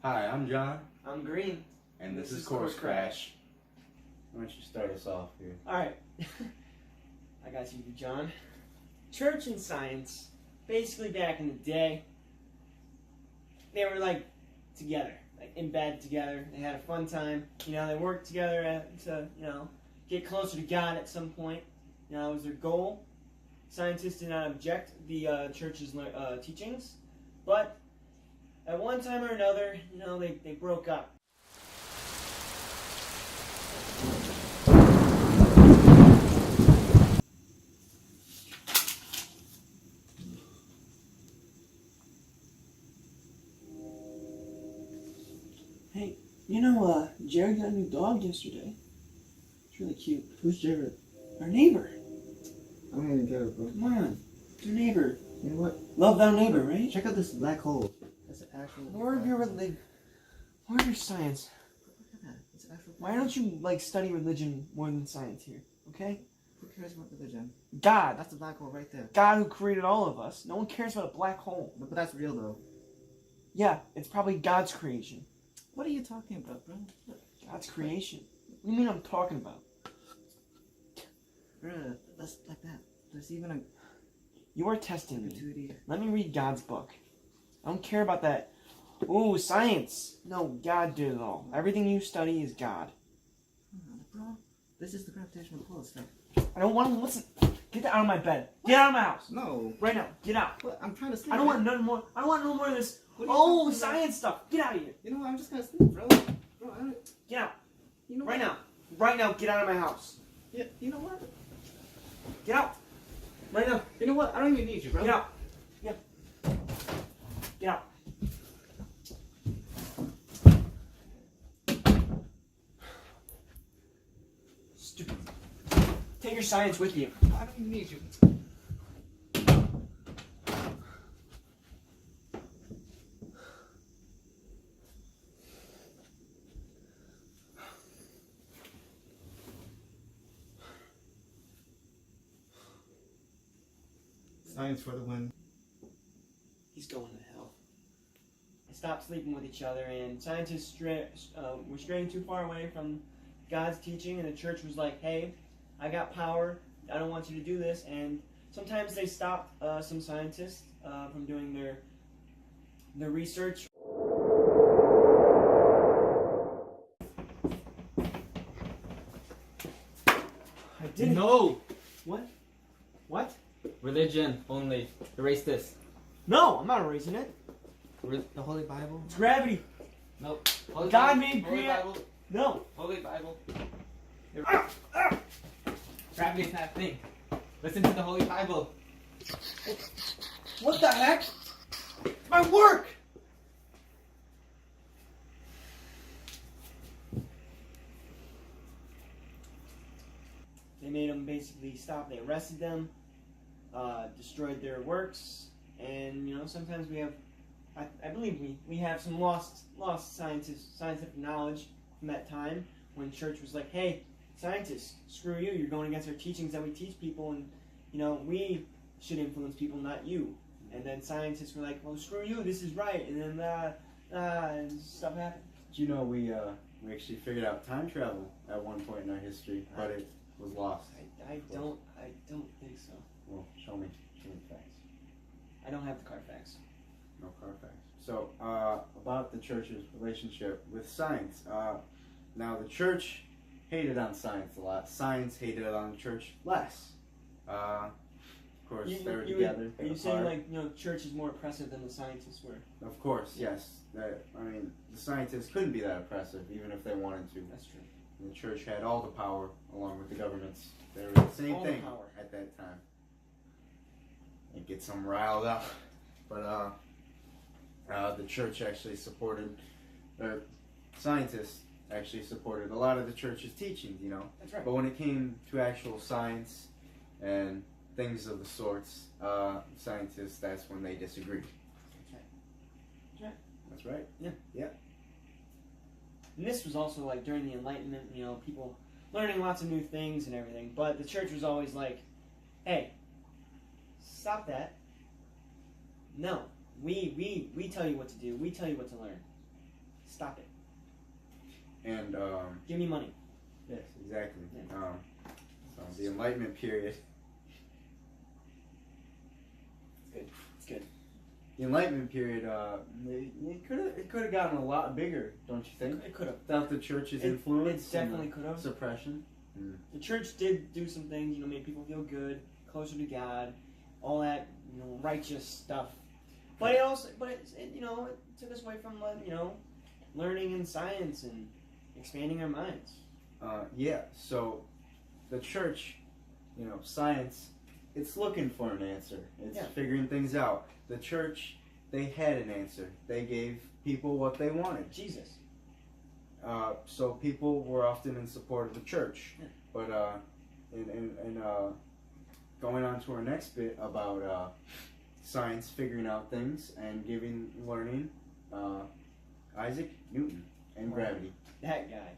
Hi, I'm John. I'm Green. And this is Course Crash. Why don't you start us off here? Alright. I got you, John. Church and science, basically back in the day, they were like together, like in bed together. They had a fun time. They worked together to, get closer to God at some point. It was their goal. Scientists did not object the church's teachings, but at one time or another, they broke up. Hey, Jared got a new dog yesterday. It's really cute. Who's Jared? Our neighbor. I don't even get it, bro. Come on. It's your neighbor. You know what? Love thy neighbor, right? Check out this black hole. That's an actual... Lord of your religion. Lord of your science. Look at that. It's an actual... Why don't you, study religion more than science here, okay? Who cares about religion? God. That's the black hole right there. God who created all of us. No one cares about a black hole. But that's real, though. Yeah, it's probably God's creation. What are you talking about, bro? God's creation. What do you mean I'm talking about? Bro, that's like that. There's even a... You are testing me. 2D. Let me read God's book. I don't care about that. Ooh, science. No, God did it all. Everything you study is God. Bro, this is the gravitational pull effect. I don't want to listen. Get out of my bed. Get out of my house. No. Right now. Get out. What? I'm trying to sleep. I don't want none more. I don't want no more of this. Oh, science stuff. Get out of here. You know what? I'm just gonna sleep, bro. Bro, I don't... Get out. You know right what? now. Right now. Get out of my house. Yeah, you know what? Get out. Right now. You know what? I don't even need you, bro. Get out. Yeah. Get out. Stupid. Take your science with you. I don't even need you. Science for the win. He's going to hell. They stopped sleeping with each other, and scientists were straying too far away from God's teaching, and the church was like, hey, I got power, I don't want you to do this, and sometimes they stopped some scientists from doing their research. I didn't. No! What? What? Religion only. Erase this. No, I'm not erasing it. The Holy Bible? It's gravity. Nope. Holy God Bible. made Holy create. Bible. No. Holy Bible. Gravity's not a thing. Listen to the Holy Bible. What the heck? It's my work! They made them basically stop. They arrested them, destroyed their works, and sometimes we have, I believe we have some lost scientific knowledge from that time when church was like, hey, scientists, screw you, you're going against our teachings that we teach people, and we should influence people, not you. And then scientists were like, well, screw you, this is right, and then and stuff happened. Did you know we actually figured out time travel at one point in our history, but it was lost. I don't think so. Well, show me facts. I don't have the Carfax. No Carfax. So, about the church's relationship with science. Now, the church hated on science a lot. Science hated on the church less. Of course, they were together. Are you saying church is more oppressive than the scientists were? Of course, yes. The scientists couldn't be that oppressive, even if they wanted to. That's true. And the church had all the power, along with the governments. They were the same thing at that time. It gets them riled up. But the church actually supported, or scientists actually supported a lot of the church's teachings, That's right. But when it came to actual science and things of the sorts, scientists, that's when they disagreed. That's right. That's right. Yeah. Yeah. And this was also during the Enlightenment, people learning lots of new things and everything. But the church was always like, hey, stop that. No, we tell you what to do. We tell you what to learn. Stop it. And Give me money. yes, exactly. Yeah. So the Enlightenment period. It's good. The Enlightenment period, it could have gotten a lot bigger, don't you think? It could have. Without the church's It influence, definitely and could have. suppression. The church did do some things, you know, made people feel good, closer to God, all that, you know, righteous stuff. But it also, you know, it took us away from, you know, learning and science and expanding our minds. Yeah. So the church, you know, science, it's looking for an answer. It's figuring things out. The church, they had an answer. They gave people what they wanted. Jesus. So people were often in support of the church. Yeah. But in going on to our next bit about science figuring out things and giving learning, Isaac Newton and gravity. That guy,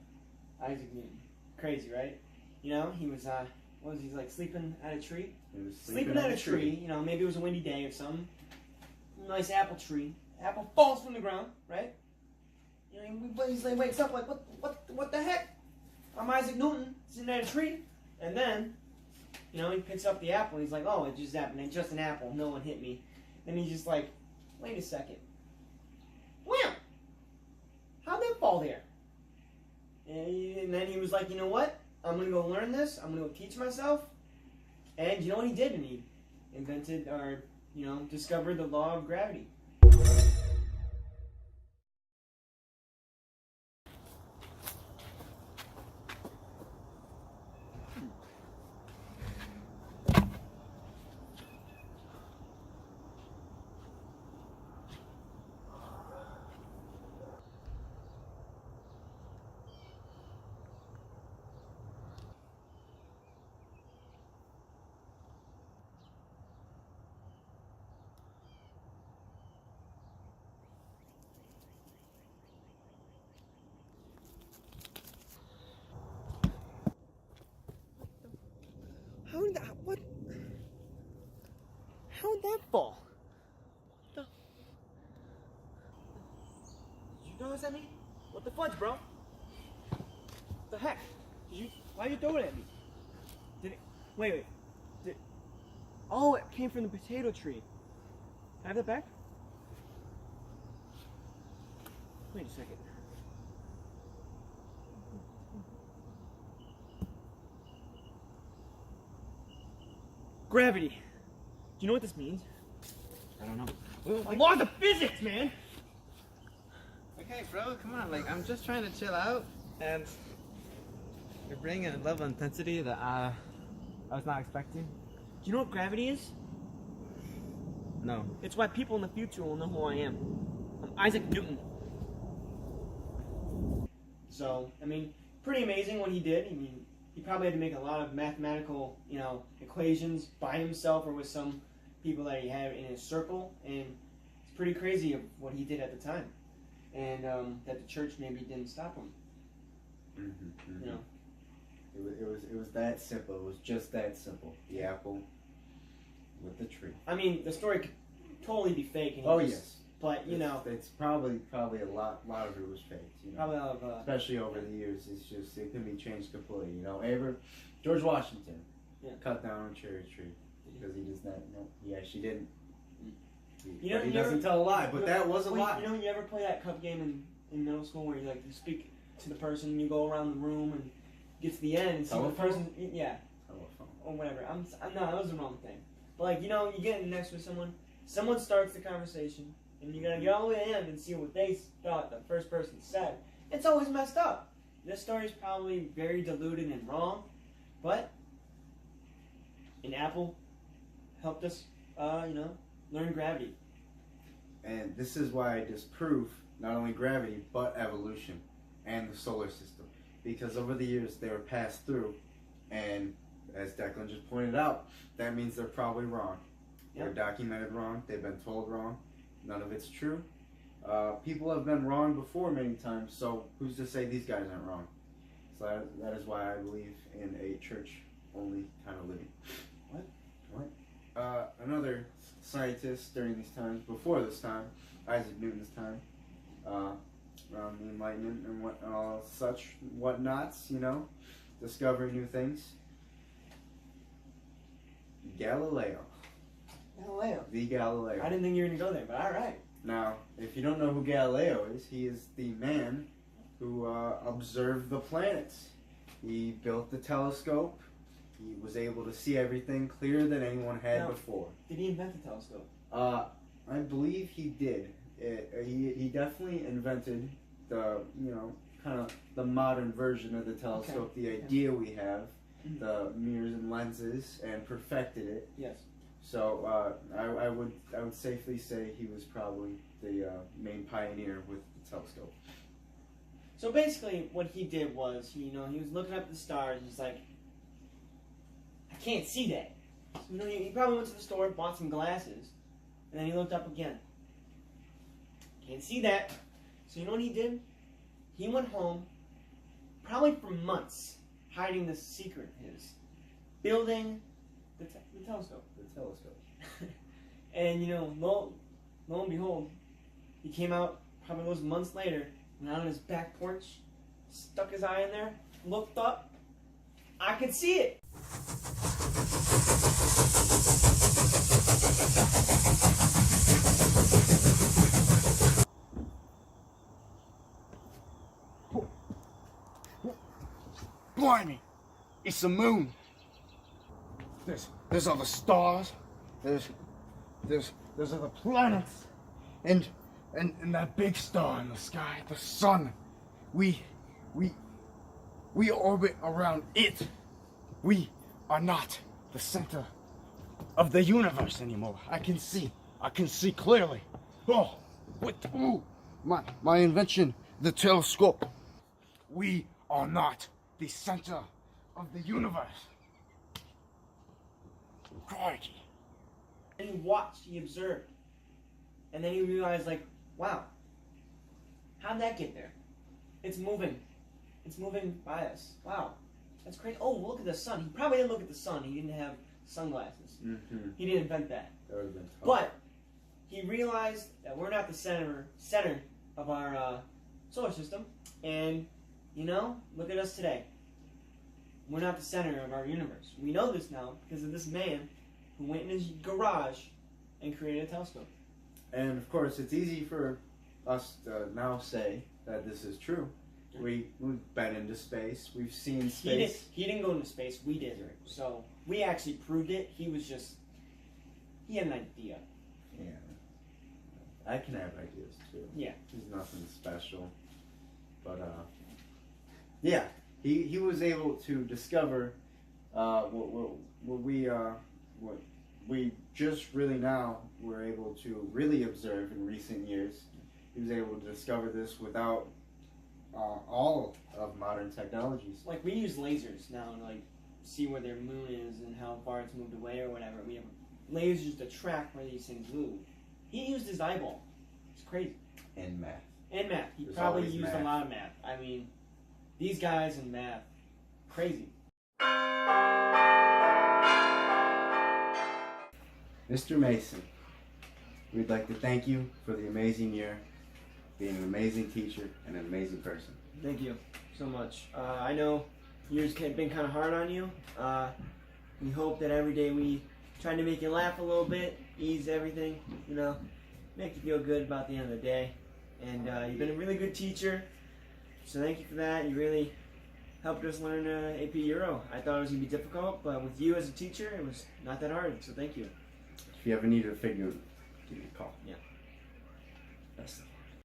Isaac Newton. Crazy, right? You know, he was, what was he, like, sleeping at a tree? He was Sleeping at a tree, you know, maybe it was a windy day or something. Nice apple tree. Apple falls from the ground, right? You know, he wakes up like, what the heck? I'm Isaac Newton, sitting at a tree. And then, you know, he picks up the apple and he's like, oh, it just happened. It's just an apple. No one hit me. Then he's just like, wait a second. Wham! How'd that fall there? And then he was like, you know what? I'm going to go learn this. I'm going to go teach myself. And you know what he did? And he invented, or, you know, discovered the law of gravity. How'd that fall? Did you throw this at me? What the fudge, bro? The heck? Why you throw it at me? Wait. Oh, it came from the potato tree. Can I have that back? Wait a second. Gravity. Do you know what this means? I don't know. Laws of physics, man! Okay, bro, come on. Like, I'm just trying to chill out, and you're bringing a level of intensity that I was not expecting. Do you know what gravity is? No. It's why people in the future will know who I am. I'm Isaac Newton. So, I mean, pretty amazing what he did. I mean, he probably had to make a lot of mathematical, you know, equations by himself or with some people that he had in his circle, and it's pretty crazy of what he did at the time, and that the church maybe didn't stop him. You know, it was that simple. It was just that simple. The apple with the tree. I mean, the story could totally be fake. And Yes. But you know, it's probably a lot of it was faked. You know? probably a lot of especially over the years, it can be changed completely. You know, George Washington cut down a cherry tree because he does not. No, he actually didn't. You know, he doesn't tell a lie, but that was a lie. You know, you ever play that cup game in middle school where you speak to the person, and you go around the room and get to the end and see the person. Yeah. Telephone. Or whatever. No, that was the wrong thing. But like, you know, you get next with someone starts the conversation, and you gotta get all the way to the end and see what they thought the first person said. It's always messed up. This story is probably very diluted and wrong, but an apple helped us, you know, learn gravity. And this is why I disprove not only gravity, but evolution and the solar system. Because over the years, they were passed through, and as Declan just pointed out, that means they're probably wrong. They're documented wrong. They've been told wrong. None of it's true. People have been wrong before many times, so who's to say these guys aren't wrong? So that is why I believe in a church-only kind of living. What? Another scientist during these times, before this time, Isaac Newton's time, around the Enlightenment and whatnots, discovering new things. Galileo. Galileo. The Galileo. I didn't think you were going to go there, but alright. Now, if you don't know who Galileo is, he is the man who observed the planets. He built the telescope. He was able to see everything clearer than anyone had before. Did he invent the telescope? I believe he did. He definitely invented the, kind of the modern version of the telescope, the idea we have, the mirrors and lenses, and perfected it. Yes. So I would safely say he was probably the main pioneer with the telescope. So basically, what he did was, he was looking up at the stars. He's like, I can't see that. So, he probably went to the store, bought some glasses, and then he looked up again. Can't see that. So you know what he did? He went home, probably for months, hiding this secret of his, building the telescope. The telescope. And lo and behold, he came out probably those months later, went out on his back porch, stuck his eye in there, looked up. I could see it. Blimey, it's the moon. There's all the stars. There's all the planets, and that big star in the sky, the sun. We orbit around it. We are not the center of the universe anymore. I can see clearly. My invention, the telescope. We are not the center of the universe. Crikey. And he watched, he observed. And then he realized, wow, how'd that get there? It's moving. It's moving by us. Wow, that's crazy. Oh, look at the sun. He probably didn't look at the sun. He didn't have sunglasses. Mm-hmm. He didn't invent that. That would have been tough. But he realized that we're not the center of our solar system. And, look at us today. We're not the center of our universe. We know this now because of this man who went in his garage and created a telescope. And of course, it's easy for us to now say that this is true. We've been into space. We've seen space. He didn't go into space. We did. So we actually proved it. He had an idea. Yeah. I can have ideas too. Yeah. He's nothing special. But yeah, he was able to discover what we just really now were able to really observe in recent years. He was able to discover this without all of modern technologies. Like, we use lasers now to see where their moon is and how far it's moved away or whatever. We have lasers to track where these things move. He used his eyeball. It's crazy. And math. He There's probably always used math. a lot of math. I mean, these guys in math, crazy. Mr. Mason, we'd like to thank you for the amazing year, being an amazing teacher and an amazing person. Thank you so much. I know years have been kind of hard on you. We hope that every day we try to make you laugh a little bit, ease everything, make you feel good about the end of the day. And you've been a really good teacher, so thank you for that. You really helped us learn AP Euro. I thought it was going to be difficult, but with you as a teacher, it was not that hard, so thank you. If you ever need a figure, give me a call. Yeah. Best of